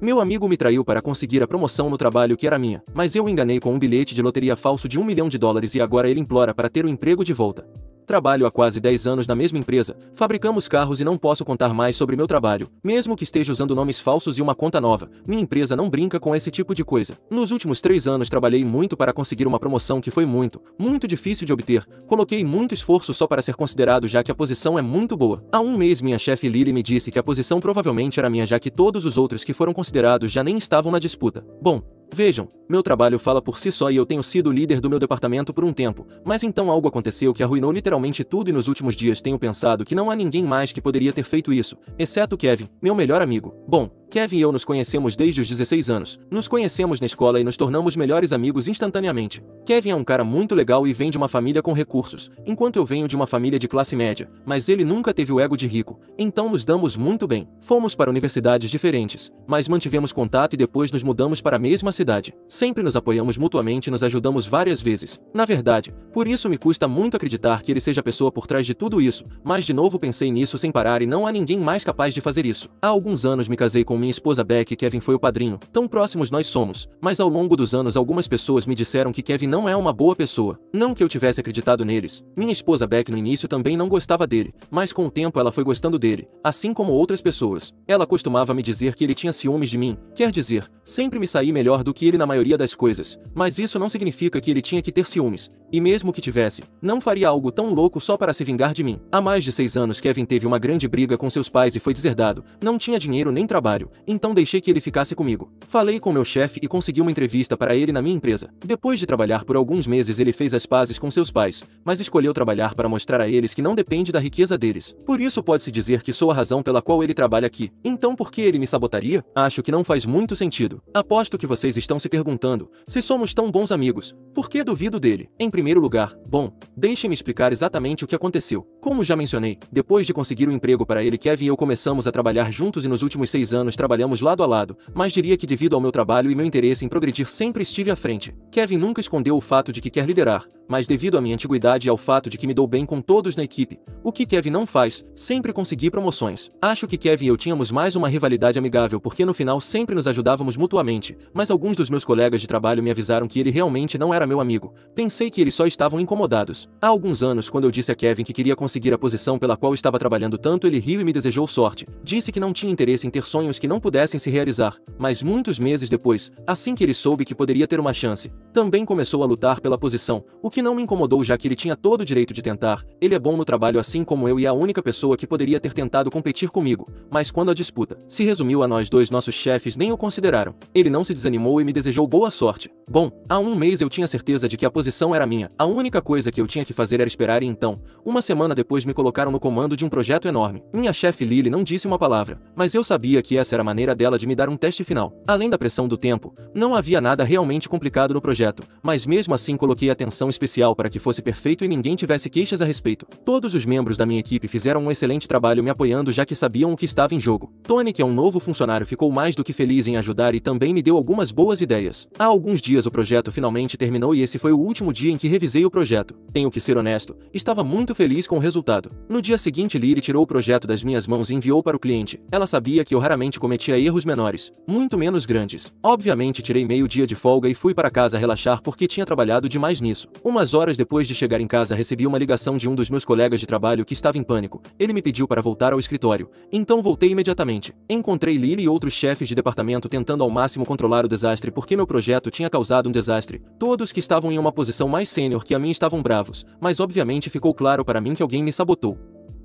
Meu amigo me traiu para conseguir a promoção no trabalho que era minha, mas eu o enganei com um bilhete de loteria falso de $1 milhão e agora ele implora para ter o emprego de volta. Trabalho há quase 10 anos na mesma empresa, fabricamos carros e não posso contar mais sobre meu trabalho, mesmo que esteja usando nomes falsos e uma conta nova. Minha empresa não brinca com esse tipo de coisa. Nos últimos 3 anos trabalhei muito para conseguir uma promoção que foi muito difícil de obter. Coloquei muito esforço só para ser considerado, já que a posição é muito boa. Há um mês minha chefe Lily me disse que a posição provavelmente era minha, já que todos os outros que foram considerados já nem estavam na disputa. Bom, vejam, meu trabalho fala por si só e eu tenho sido o líder do meu departamento por um tempo, mas então algo aconteceu que arruinou literalmente tudo e nos últimos dias tenho pensado que não há ninguém mais que poderia ter feito isso, exceto Kevin, meu melhor amigo. Bom, Kevin e eu nos conhecemos desde os 16 anos, nos conhecemos na escola e nos tornamos melhores amigos instantaneamente. Kevin é um cara muito legal e vem de uma família com recursos, enquanto eu venho de uma família de classe média, mas ele nunca teve o ego de rico, então nos damos muito bem. Fomos para universidades diferentes, mas mantivemos contato e depois nos mudamos para a mesma cidade. Sempre nos apoiamos mutuamente e nos ajudamos várias vezes. Na verdade, por isso me custa muito acreditar que ele seja a pessoa por trás de tudo isso, mas de novo pensei nisso sem parar e não há ninguém mais capaz de fazer isso. Há alguns anos me casei com minha esposa Beck e Kevin foi o padrinho. Tão próximos nós somos, mas ao longo dos anos algumas pessoas me disseram que Kevin não é uma boa pessoa. Não que eu tivesse acreditado neles. Minha esposa Beck no início também não gostava dele, mas com o tempo ela foi gostando dele, assim como outras pessoas. Ela costumava me dizer que ele tinha ciúmes de mim, quer dizer, sempre me saí melhor do que ele na maioria das coisas, mas isso não significa que ele tinha que ter ciúmes, e mesmo que tivesse, não faria algo tão louco só para se vingar de mim. Há mais de 6 anos Kevin teve uma grande briga com seus pais e foi deserdado, não tinha dinheiro nem trabalho, então deixei que ele ficasse comigo. Falei com meu chefe e consegui uma entrevista para ele na minha empresa. Depois de trabalhar por alguns meses ele fez as pazes com seus pais, mas escolheu trabalhar para mostrar a eles que não depende da riqueza deles. Por isso pode-se dizer que sou a razão pela qual ele trabalha aqui. Então por que ele me sabotaria? Acho que não faz muito sentido. Aposto que vocês estão se perguntando, se somos tão bons amigos, por que duvido dele? Em primeiro lugar, bom, deixem-me explicar exatamente o que aconteceu. Como já mencionei, depois de conseguir um emprego para ele, Kevin e eu começamos a trabalhar juntos e nos últimos 6 anos trabalhamos lado a lado, mas diria que devido ao meu trabalho e meu interesse em progredir sempre estive à frente. Kevin nunca escondeu o fato de que quer liderar, mas devido à minha antiguidade e ao fato de que me dou bem com todos na equipe, o que Kevin não faz, sempre consegui promoções. Acho que Kevin e eu tínhamos mais uma rivalidade amigável porque no final sempre nos ajudávamos mutuamente, mas alguns dos meus colegas de trabalho me avisaram que ele realmente não era meu amigo. Pensei que eles só estavam incomodados. Há alguns anos, quando eu disse a Kevin que queria conseguir a posição pela qual estava trabalhando tanto, ele riu e me desejou sorte. Disse que não tinha interesse em ter sonhos que não pudessem se realizar, mas muitos meses depois, assim que ele soube que poderia ter uma chance, também começou a lutar pela posição, o que não me incomodou já que ele tinha todo o direito de tentar. Ele é bom no trabalho assim como eu e é a única pessoa que poderia ter tentado competir comigo, mas quando a disputa se resumiu a nós dois, nossos chefes nem o consideraram. Ele não se desanimou e me desejou boa sorte. Bom, há um mês eu tinha certeza de que a posição era minha. A única coisa que eu tinha que fazer era esperar e então, uma semana depois me colocaram no comando de um projeto enorme. Minha chefe Lily não disse uma palavra, mas eu sabia que essa era a maneira dela de me dar um teste final. Além da pressão do tempo, não havia nada realmente complicado no projeto, mas mesmo assim coloquei atenção especial para que fosse perfeito e ninguém tivesse queixas a respeito. Todos os membros da minha equipe fizeram um excelente trabalho me apoiando já que sabiam o que estava em jogo. Tony, que é um novo funcionário, ficou mais do que feliz em ajudar e também me deu algumas boas ideias. Há alguns dias o projeto finalmente terminou e esse foi o último dia em que revisei o projeto. Tenho que ser honesto, estava muito feliz com o resultado. No dia seguinte Lily tirou o projeto das minhas mãos e enviou para o cliente. Ela sabia que eu raramente cometia erros menores, muito menos grandes. Obviamente tirei meio dia de folga e fui para casa relaxar porque tinha trabalhado demais nisso. Umas horas depois de chegar em casa recebi uma ligação de um dos meus colegas de trabalho que estava em pânico. Ele me pediu para voltar ao escritório, então voltei imediatamente. Encontrei Lily e outros chefes de departamento tentando ao máximo controlar o desastre porque meu projeto tinha causado um desastre. Todos que estavam em uma posição mais sênior que a minha estavam bravos, mas obviamente ficou claro para mim que alguém me sabotou.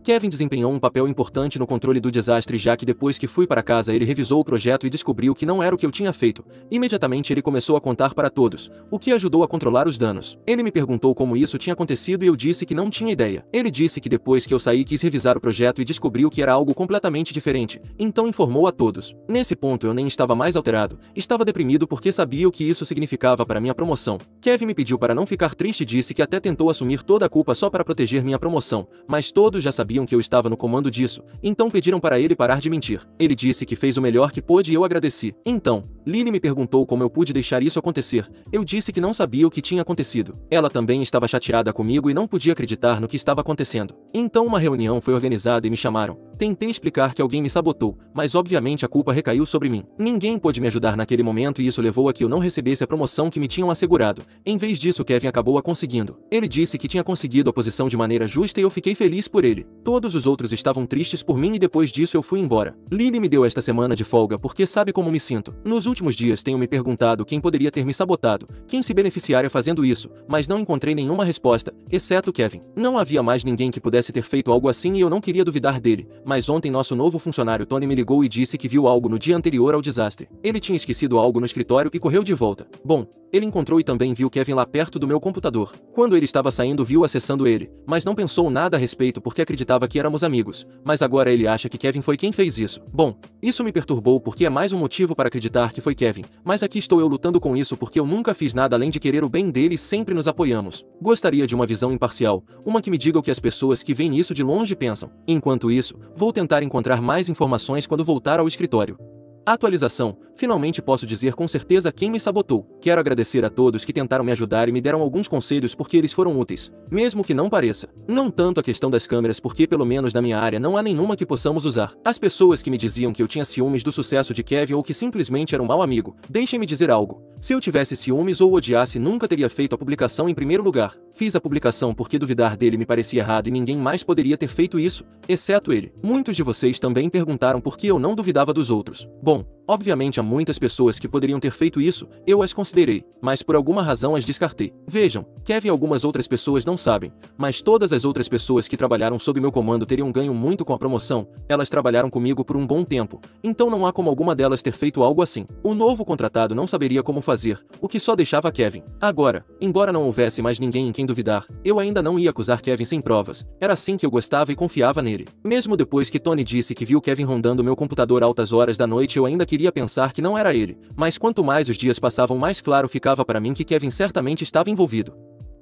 Kevin desempenhou um papel importante no controle do desastre já que depois que fui para casa ele revisou o projeto e descobriu que não era o que eu tinha feito. Imediatamente ele começou a contar para todos, o que ajudou a controlar os danos. Ele me perguntou como isso tinha acontecido e eu disse que não tinha ideia. Ele disse que depois que eu saí quis revisar o projeto e descobriu que era algo completamente diferente, então informou a todos. Nesse ponto eu nem estava mais alterado, estava deprimido porque sabia o que isso significava para minha promoção. Kevin me pediu para não ficar triste e disse que até tentou assumir toda a culpa só para proteger minha promoção, mas todos já sabiam que eu estava no comando disso, então pediram para ele parar de mentir. Ele disse que fez o melhor que pôde e eu agradeci. Então, Lily me perguntou como eu pude deixar isso acontecer. Eu disse que não sabia o que tinha acontecido. Ela também estava chateada comigo e não podia acreditar no que estava acontecendo. Então uma reunião foi organizada e me chamaram. Tentei explicar que alguém me sabotou, mas obviamente a culpa recaiu sobre mim. Ninguém pôde me ajudar naquele momento e isso levou a que eu não recebesse a promoção que me tinham assegurado. Em vez disso, Kevin acabou a conseguindo. Ele disse que tinha conseguido a posição de maneira justa e eu fiquei feliz por ele. Todos os outros estavam tristes por mim e depois disso eu fui embora. Lily me deu esta semana de folga porque sabe como me sinto. Nos últimos dias tenho me perguntado quem poderia ter me sabotado, quem se beneficiaria fazendo isso, mas não encontrei nenhuma resposta, exceto Kevin. Não havia mais ninguém que pudesse ter feito algo assim e eu não queria duvidar dele, mas ontem nosso novo funcionário Tony me ligou e disse que viu algo no dia anterior ao desastre. Ele tinha esquecido algo no escritório e correu de volta. Bom, ele encontrou e também viu Kevin lá perto do meu computador. Quando ele estava saindo, viu acessando ele, mas não pensou nada a respeito porque acreditava que éramos amigos. Mas agora ele acha que Kevin foi quem fez isso. Bom, isso me perturbou porque é mais um motivo para acreditar que foi Kevin, mas aqui estou eu lutando com isso porque eu nunca fiz nada além de querer o bem dele e sempre nos apoiamos. Gostaria de uma visão imparcial, uma que me diga o que as pessoas que veem isso de longe pensam. Enquanto isso, vou tentar encontrar mais informações quando voltar ao escritório. Atualização. Finalmente posso dizer com certeza quem me sabotou. Quero agradecer a todos que tentaram me ajudar e me deram alguns conselhos porque eles foram úteis, mesmo que não pareça. Não tanto a questão das câmeras porque pelo menos na minha área não há nenhuma que possamos usar. As pessoas que me diziam que eu tinha ciúmes do sucesso de Kevin ou que simplesmente era um mau amigo. Deixem-me dizer algo. Se eu tivesse ciúmes ou o odiasse, nunca teria feito a publicação em primeiro lugar. Fiz a publicação porque duvidar dele me parecia errado e ninguém mais poderia ter feito isso, exceto ele. Muitos de vocês também perguntaram por que eu não duvidava dos outros. Bom, obviamente há muitas pessoas que poderiam ter feito isso, eu as considerei, mas por alguma razão as descartei. Vejam, Kevin e algumas outras pessoas não sabem, mas todas as outras pessoas que trabalharam sob meu comando teriam ganho muito com a promoção, elas trabalharam comigo por um bom tempo, então não há como alguma delas ter feito algo assim. O novo contratado não saberia como fazer, o que só deixava Kevin. Agora, embora não houvesse mais ninguém em quem duvidar, eu ainda não ia acusar Kevin sem provas, era assim que eu gostava e confiava nele. Mesmo depois que Tony disse que viu Kevin rondando meu computador altas horas da noite, eu ainda queria pensar que não era ele, mas quanto mais os dias passavam, mais claro ficava para mim que Kevin certamente estava envolvido.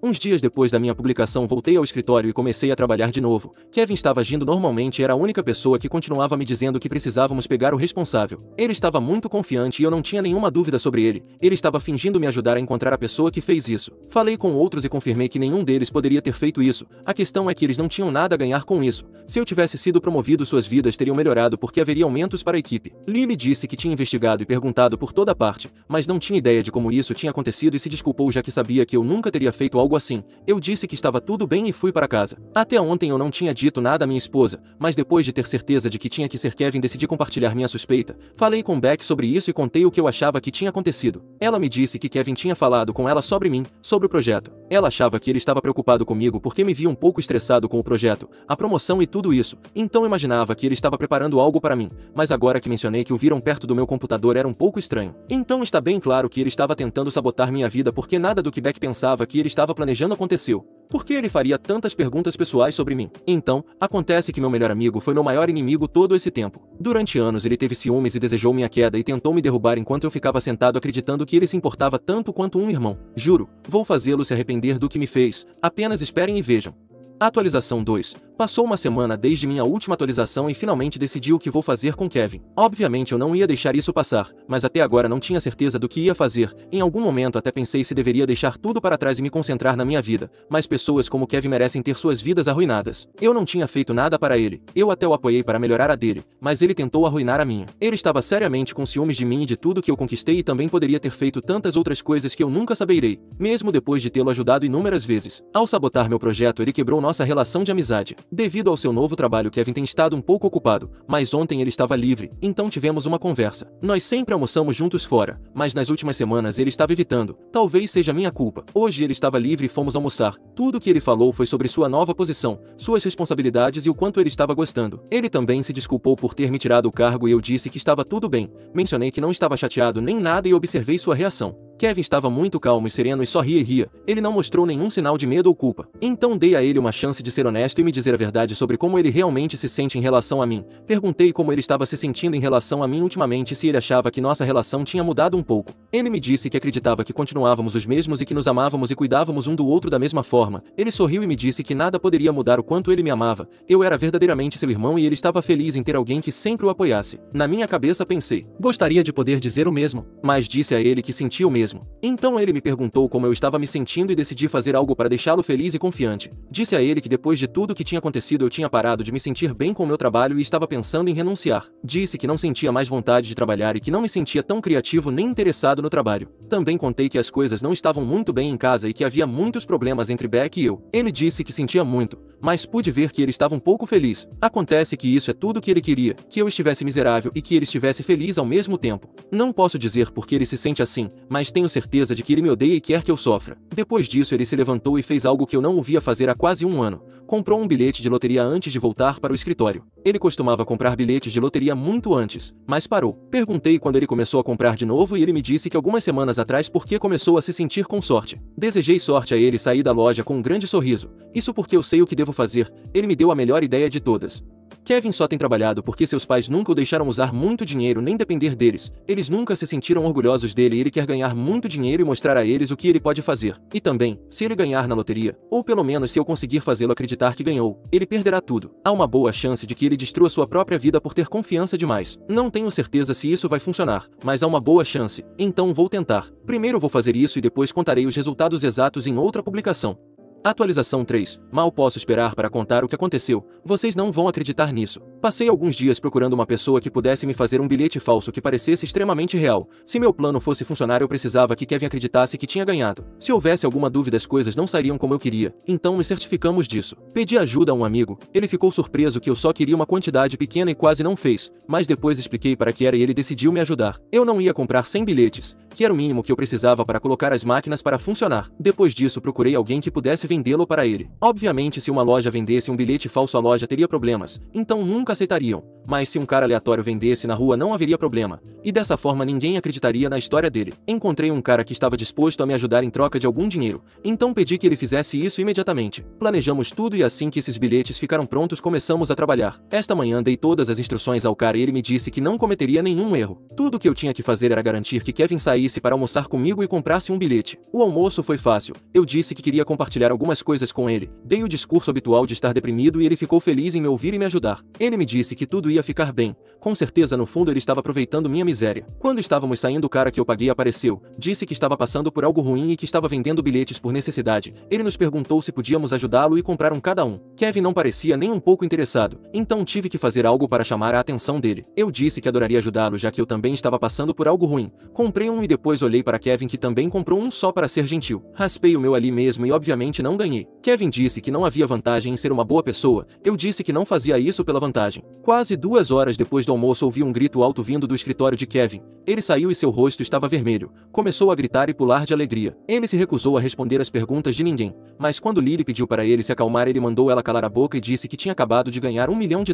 Uns dias depois da minha publicação voltei ao escritório e comecei a trabalhar de novo. Kevin estava agindo normalmente e era a única pessoa que continuava me dizendo que precisávamos pegar o responsável. Ele estava muito confiante e eu não tinha nenhuma dúvida sobre ele. Ele estava fingindo me ajudar a encontrar a pessoa que fez isso. Falei com outros e confirmei que nenhum deles poderia ter feito isso. A questão é que eles não tinham nada a ganhar com isso. Se eu tivesse sido promovido, suas vidas teriam melhorado porque haveria aumentos para a equipe. Lily disse que tinha investigado e perguntado por toda parte, mas não tinha ideia de como isso tinha acontecido e se desculpou já que sabia que eu nunca teria feito algo assim. Eu disse que estava tudo bem e fui para casa. Até ontem eu não tinha dito nada à minha esposa, mas depois de ter certeza de que tinha que ser Kevin, decidi compartilhar minha suspeita. Falei com Beck sobre isso e contei o que eu achava que tinha acontecido. Ela me disse que Kevin tinha falado com ela sobre mim, sobre o projeto. Ela achava que ele estava preocupado comigo porque me via um pouco estressado com o projeto, a promoção e tudo isso, então imaginava que ele estava preparando algo para mim, mas agora que mencionei que o viram perto do meu computador era um pouco estranho. Então está bem claro que ele estava tentando sabotar minha vida porque nada do que Beck pensava que ele estava planejando aconteceu. Por que ele faria tantas perguntas pessoais sobre mim? Então, acontece que meu melhor amigo foi meu maior inimigo todo esse tempo. Durante anos ele teve ciúmes e desejou minha queda e tentou me derrubar enquanto eu ficava sentado acreditando que ele se importava tanto quanto um irmão. Juro, vou fazê-lo se arrepender do que me fez, apenas esperem e vejam. Atualização 2. Passou uma semana desde minha última atualização e finalmente decidi o que vou fazer com Kevin. Obviamente eu não ia deixar isso passar, mas até agora não tinha certeza do que ia fazer. Em algum momento até pensei se deveria deixar tudo para trás e me concentrar na minha vida, mas pessoas como Kevin merecem ter suas vidas arruinadas. Eu não tinha feito nada para ele, eu até o apoiei para melhorar a dele, mas ele tentou arruinar a minha. Ele estava seriamente com ciúmes de mim e de tudo que eu conquistei e também poderia ter feito tantas outras coisas que eu nunca saberei, mesmo depois de tê-lo ajudado inúmeras vezes. Ao sabotar meu projeto, ele quebrou nossa relação de amizade. Devido ao seu novo trabalho, Kevin tem estado um pouco ocupado, mas ontem ele estava livre, então tivemos uma conversa. Nós sempre almoçamos juntos fora, mas nas últimas semanas ele estava evitando. Talvez seja minha culpa. Hoje ele estava livre e fomos almoçar. Tudo que ele falou foi sobre sua nova posição, suas responsabilidades e o quanto ele estava gostando. Ele também se desculpou por ter me tirado o cargo e eu disse que estava tudo bem. Mencionei que não estava chateado nem nada e observei sua reação. Kevin estava muito calmo e sereno e só ria e ria. Ele não mostrou nenhum sinal de medo ou culpa. Então dei a ele uma chance de ser honesto e me dizer a verdade sobre como ele realmente se sente em relação a mim. Perguntei como ele estava se sentindo em relação a mim ultimamente e se ele achava que nossa relação tinha mudado um pouco. Ele me disse que acreditava que continuávamos os mesmos e que nos amávamos e cuidávamos um do outro da mesma forma. Ele sorriu e me disse que nada poderia mudar o quanto ele me amava. Eu era verdadeiramente seu irmão e ele estava feliz em ter alguém que sempre o apoiasse. Na minha cabeça pensei, gostaria de poder dizer o mesmo. Mas disse a ele que sentia o mesmo. Então ele me perguntou como eu estava me sentindo e decidi fazer algo para deixá-lo feliz e confiante. Disse a ele que depois de tudo que tinha acontecido eu tinha parado de me sentir bem com o meu trabalho e estava pensando em renunciar. Disse que não sentia mais vontade de trabalhar e que não me sentia tão criativo nem interessado no trabalho. Também contei que as coisas não estavam muito bem em casa e que havia muitos problemas entre Beck e eu. Ele disse que sentia muito, mas pude ver que ele estava um pouco feliz. Acontece que isso é tudo que ele queria, que eu estivesse miserável e que ele estivesse feliz ao mesmo tempo. Não posso dizer porque ele se sente assim, mas tenho certeza de que ele me odeia e quer que eu sofra. Depois disso ele se levantou e fez algo que eu não o via fazer há quase um ano. Comprou um bilhete de loteria antes de voltar para o escritório. Ele costumava comprar bilhetes de loteria muito antes, mas parou. Perguntei quando ele começou a comprar de novo e ele me disse que algumas semanas atrás porque começou a se sentir com sorte. Desejei sorte a ele e saí da loja com um grande sorriso. Isso porque eu sei o que devo fazer. Ele me deu a melhor ideia de todas. Kevin só tem trabalhado porque seus pais nunca o deixaram usar muito dinheiro nem depender deles. Eles nunca se sentiram orgulhosos dele e ele quer ganhar muito dinheiro e mostrar a eles o que ele pode fazer. E também, se ele ganhar na loteria, ou pelo menos se eu conseguir fazê-lo acreditar que ganhou, ele perderá tudo. Há uma boa chance de que ele destrua sua própria vida por ter confiança demais. Não tenho certeza se isso vai funcionar, mas há uma boa chance, então vou tentar. Primeiro vou fazer isso e depois contarei os resultados exatos em outra publicação. Atualização 3. Mal posso esperar para contar o que aconteceu. Vocês não vão acreditar nisso. Passei alguns dias procurando uma pessoa que pudesse me fazer um bilhete falso que parecesse extremamente real. Se meu plano fosse funcionar eu precisava que Kevin acreditasse que tinha ganhado. Se houvesse alguma dúvida as coisas não sairiam como eu queria. Então nos certificamos disso. Pedi ajuda a um amigo. Ele ficou surpreso que eu só queria uma quantidade pequena e quase não fez. Mas depois expliquei para que era e ele decidiu me ajudar. Eu não ia comprar 100 bilhetes, que era o mínimo que eu precisava para colocar as máquinas para funcionar. Depois disso procurei alguém que pudesse vendê-lo para ele. Obviamente se uma loja vendesse um bilhete falso a loja teria problemas, então nunca aceitariam. Mas se um cara aleatório vendesse na rua não haveria problema, e dessa forma ninguém acreditaria na história dele. Encontrei um cara que estava disposto a me ajudar em troca de algum dinheiro, então pedi que ele fizesse isso imediatamente. Planejamos tudo e assim que esses bilhetes ficaram prontos começamos a trabalhar. Esta manhã dei todas as instruções ao cara e ele me disse que não cometeria nenhum erro. Tudo o que eu tinha que fazer era garantir que Kevin saísse para almoçar comigo e comprasse um bilhete. O almoço foi fácil. Eu disse que queria compartilhar algumas coisas com ele. Dei o discurso habitual de estar deprimido e ele ficou feliz em me ouvir e me ajudar. Ele me disse que tudo ia ficar bem. Com certeza no fundo ele estava aproveitando minha miséria. Quando estávamos saindo o cara que eu paguei apareceu. Disse que estava passando por algo ruim e que estava vendendo bilhetes por necessidade. Ele nos perguntou se podíamos ajudá-lo e comprar um cada um. Kevin não parecia nem um pouco interessado. Então tive que fazer algo para chamar a atenção dele. Eu disse que adoraria ajudá-lo já que eu também estava passando por algo ruim. Comprei um e depois olhei para Kevin que também comprou um só para ser gentil. Raspei o meu ali mesmo e obviamente não ganhei. Kevin disse que não havia vantagem em ser uma boa pessoa. Eu disse que não fazia isso pela vantagem. Quase 2 horas depois do almoço ouvi um grito alto vindo do escritório de Kevin. Ele saiu e seu rosto estava vermelho. Começou a gritar e pular de alegria. Ele se recusou a responder as perguntas de ninguém. Mas quando Lily pediu para ele se acalmar ele mandou ela calar a boca e disse que tinha acabado de ganhar $1 milhão.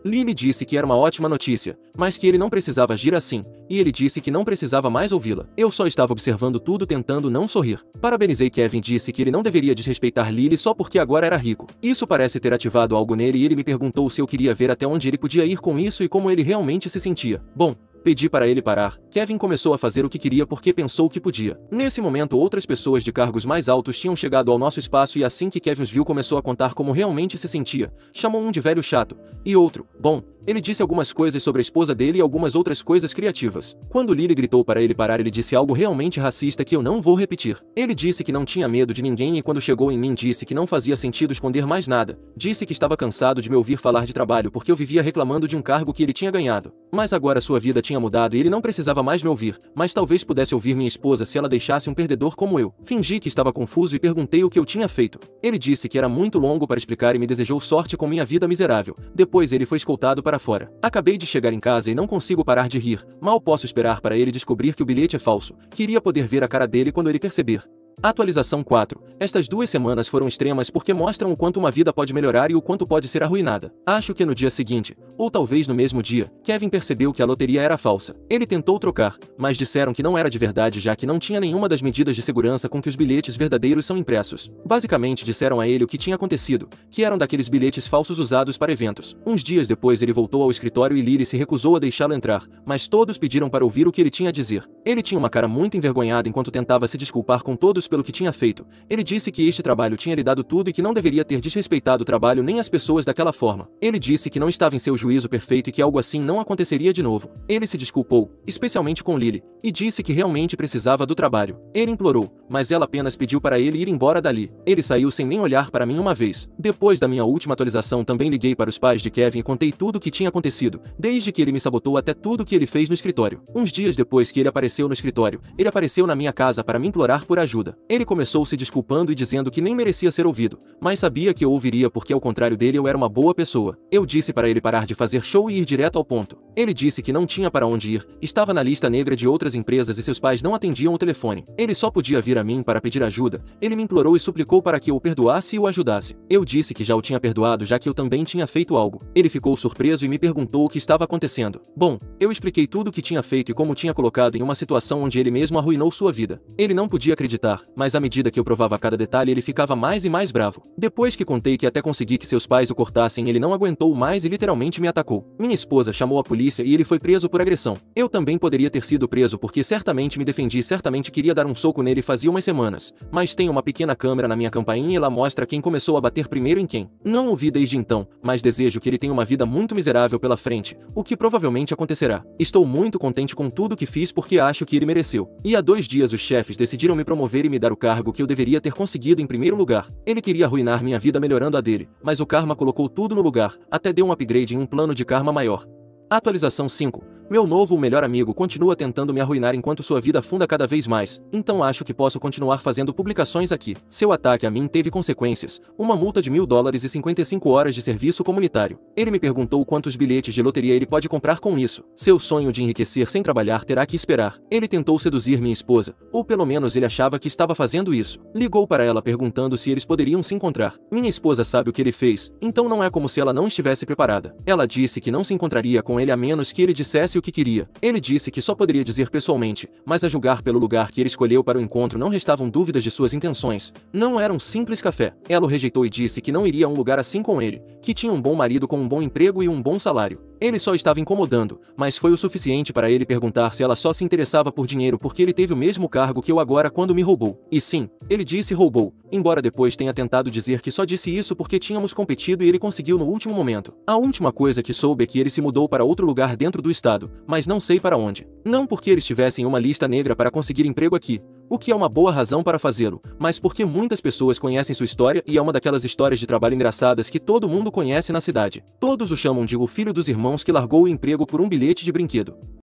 Lily disse que era uma ótima notícia, mas que ele não precisava agir assim. E ele disse que não precisava mais ouvi-la. Eu só estava observando tudo tentando não sorrir. Parabenizei Kevin disse que ele não deveria desrespeitar Lily só porque agora era rico. Isso parece ter ativado algo nele e ele me perguntou se eu queria ver até onde ele podia ir com isso e como ele realmente se sentia. Bom, pedi para ele parar. Kevin começou a fazer o que queria porque pensou que podia. Nesse momento outras pessoas de cargos mais altos tinham chegado ao nosso espaço e assim que Kevin os viu começou a contar como realmente se sentia. Chamou um de velho chato. E outro, bom, ele disse algumas coisas sobre a esposa dele e algumas outras coisas criativas. Quando Lily gritou para ele parar ele disse algo realmente racista que eu não vou repetir. Ele disse que não tinha medo de ninguém e quando chegou em mim disse que não fazia sentido esconder mais nada. Disse que estava cansado de me ouvir falar de trabalho porque eu vivia reclamando de um cargo que ele tinha ganhado. Mas agora sua vida tinha mudado e ele não precisava mais me ouvir, mas talvez pudesse ouvir minha esposa se ela deixasse um perdedor como eu. Fingi que estava confuso e perguntei o que eu tinha feito. Ele disse que era muito longo para explicar e me desejou sorte com minha vida miserável. Depois ele foi escoltado para fora. Acabei de chegar em casa e não consigo parar de rir. Mal posso esperar para ele descobrir que o bilhete é falso. Queria poder ver a cara dele quando ele perceber. Atualização 4. Estas 2 semanas foram extremas porque mostram o quanto uma vida pode melhorar e o quanto pode ser arruinada. Acho que no dia seguinte, ou talvez no mesmo dia, Kevin percebeu que a loteria era falsa. Ele tentou trocar, mas disseram que não era de verdade já que não tinha nenhuma das medidas de segurança com que os bilhetes verdadeiros são impressos. Basicamente disseram a ele o que tinha acontecido, que eram daqueles bilhetes falsos usados para eventos. Uns dias depois ele voltou ao escritório e Lily se recusou a deixá-lo entrar, mas todos pediram para ouvir o que ele tinha a dizer. Ele tinha uma cara muito envergonhada enquanto tentava se desculpar com todos pelo que tinha feito. Ele disse que este trabalho tinha lhe dado tudo e que não deveria ter desrespeitado o trabalho nem as pessoas daquela forma. Ele disse que não estava em seu juízo perfeito e que algo assim não aconteceria de novo. Ele se desculpou, especialmente com Lily, e disse que realmente precisava do trabalho. Ele implorou, mas ela apenas pediu para ele ir embora dali. Ele saiu sem nem olhar para mim uma vez. Depois da minha última atualização também liguei para os pais de Kevin e contei tudo o que tinha acontecido, desde que ele me sabotou até tudo que ele fez no escritório. Uns dias depois que ele apareceu no escritório, ele apareceu na minha casa para me implorar por ajuda. Ele começou se desculpando e dizendo que nem merecia ser ouvido, mas sabia que eu ouviria porque ao contrário dele eu era uma boa pessoa. Eu disse para ele parar de fazer show e ir direto ao ponto. Ele disse que não tinha para onde ir, estava na lista negra de outras empresas e seus pais não atendiam o telefone. Ele só podia vir a mim para pedir ajuda. Ele me implorou e suplicou para que eu o perdoasse e o ajudasse. Eu disse que já o tinha perdoado já que eu também tinha feito algo. Ele ficou surpreso e me perguntou o que estava acontecendo. Bom, eu expliquei tudo o que tinha feito e como tinha colocado em uma situação onde ele mesmo arruinou sua vida. Ele não podia acreditar, mas à medida que eu provava cada detalhe ele ficava mais e mais bravo. Depois que contei que até consegui que seus pais o cortassem, ele não aguentou mais e literalmente me atacou. Minha esposa chamou a polícia e ele foi preso por agressão. Eu também poderia ter sido preso porque certamente me defendi, certamente queria dar um soco nele fazia umas semanas. Mas tem uma pequena câmera na minha campainha e ela mostra quem começou a bater primeiro em quem. Não o vi desde então, mas desejo que ele tenha uma vida muito miserável pela frente, o que provavelmente acontecerá. Estou muito contente com tudo que fiz porque acho que ele mereceu. E há 2 dias os chefes decidiram me promover e me dar o cargo que eu deveria ter conseguido em primeiro lugar. Ele queria arruinar minha vida melhorando a dele, mas o karma colocou tudo no lugar, até deu um upgrade em um plano de karma maior. Atualização 5. Meu novo melhor amigo continua tentando me arruinar enquanto sua vida afunda cada vez mais, então acho que posso continuar fazendo publicações aqui. Seu ataque a mim teve consequências, uma multa de $1.000 e 55 horas de serviço comunitário. Ele me perguntou quantos bilhetes de loteria ele pode comprar com isso. Seu sonho de enriquecer sem trabalhar terá que esperar. Ele tentou seduzir minha esposa, ou pelo menos ele achava que estava fazendo isso. Ligou para ela perguntando se eles poderiam se encontrar. Minha esposa sabe o que ele fez, então não é como se ela não estivesse preparada. Ela disse que não se encontraria com ele a menos que ele dissesse o que queria. Ele disse que só poderia dizer pessoalmente, mas a julgar pelo lugar que ele escolheu para o encontro não restavam dúvidas de suas intenções. Não era um simples café. Ela o rejeitou e disse que não iria a um lugar assim com ele, que tinha um bom marido com um bom emprego e um bom salário. Ele só estava incomodando, mas foi o suficiente para ele perguntar se ela só se interessava por dinheiro porque ele teve o mesmo cargo que eu agora quando me roubou. E sim, ele disse roubou, embora depois tenha tentado dizer que só disse isso porque tínhamos competido e ele conseguiu no último momento. A última coisa que soube é que ele se mudou para outro lugar dentro do estado, mas não sei para onde. Não porque ele estivesse em uma lista negra para conseguir emprego aqui, o que é uma boa razão para fazê-lo, mas porque muitas pessoas conhecem sua história e é uma daquelas histórias de trabalho engraçadas que todo mundo conhece na cidade. Todos o chamam de o filho dos irmãos que largou o emprego por um bilhete de brinquedo.